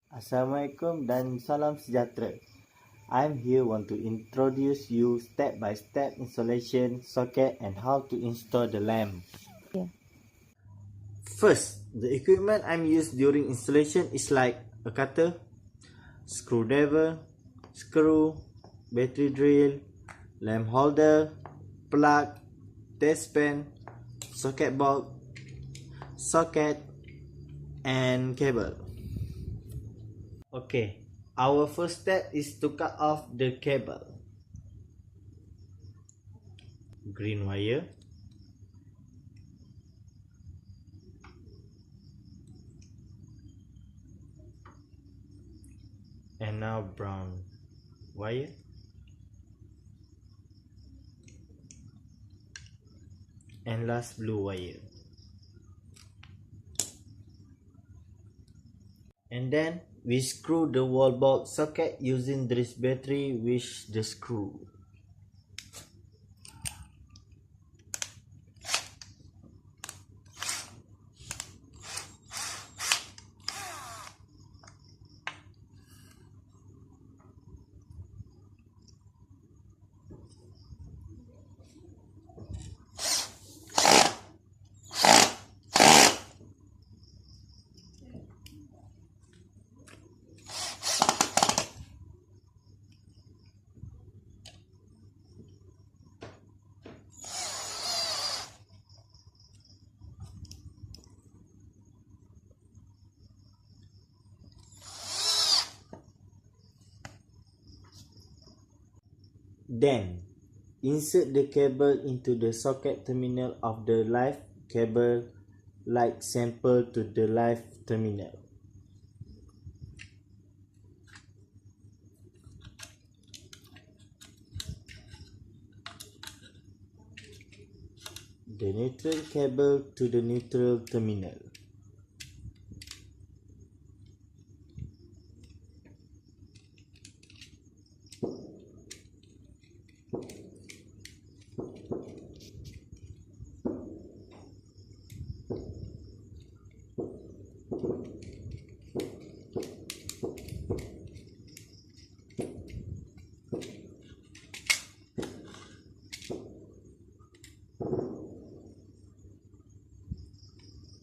Assalamualaikum dan salam sejahtera. I'm here want to introduce you step by step installation socket and how to install the lamp. Yeah. First, the equipment I'm used during installation is like a cutter, screwdriver, screw, battery drill, lamp holder, plug, test pen, socket box, socket and cable. Okay, our first step is to cut off the cable. Green wire, and now brown wire, and last blue wire. And then we screw the wall box socket using this battery with the screw. Then, insert the cable into the socket terminal of the live cable like sample to the live terminal. The neutral cable to the neutral terminal.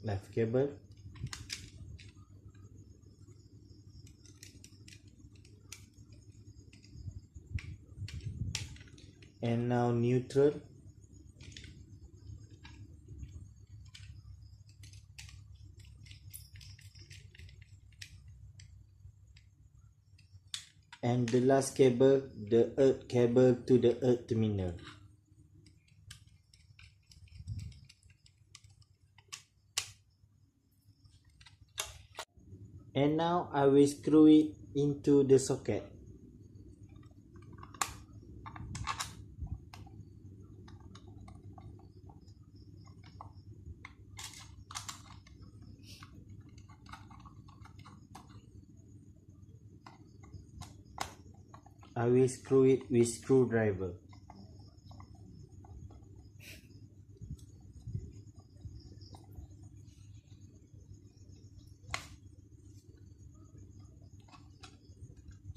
Live cable, and now neutral, and the last cable, the earth cable to the earth terminal. And now I will screw it into the socket. I will screw it with screwdriver.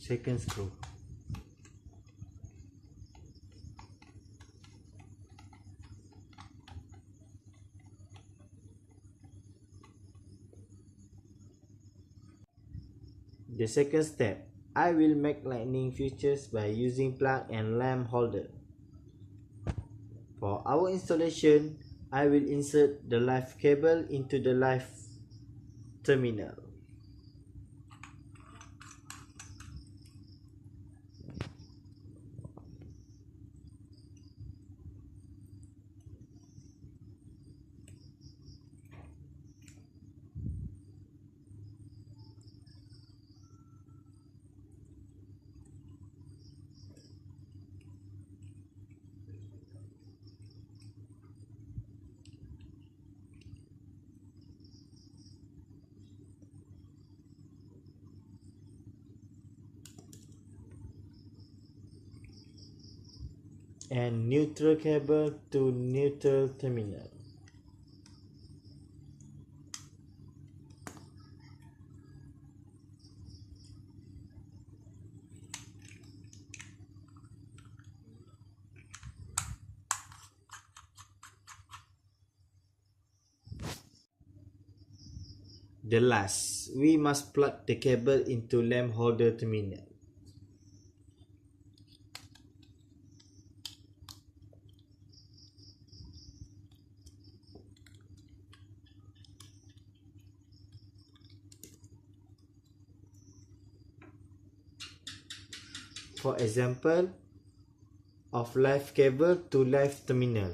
Second screw. The second step, I will make lightning fixtures by using plug and lamp holder. For our installation, I will insert the live cable into the live terminal. And neutral cable to neutral terminal. The last, we must plug the cable into lamp holder terminal. For example, of live cable to live terminal.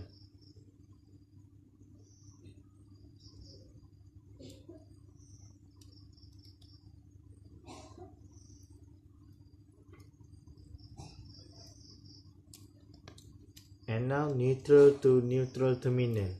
And now neutral to neutral terminal.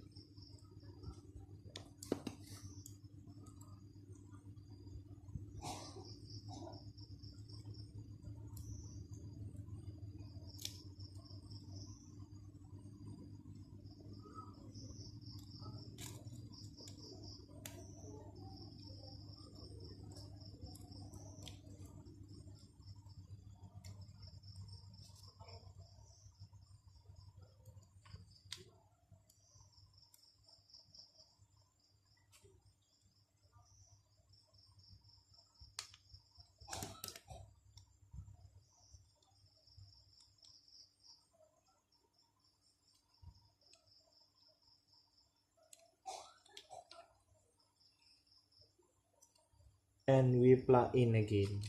And we plug in again.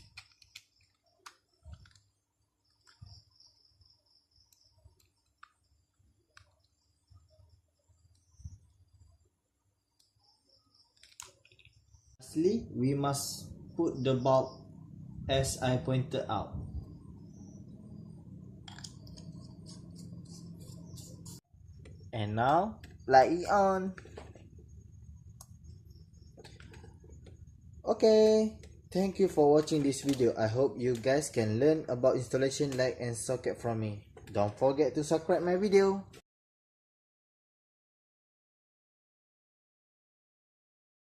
Lastly, we must put the bulb as I pointed out. And now, light it on. Okay, thank you for watching this video. I hope you guys can learn about installation light and socket from me. Don't forget to subscribe my video.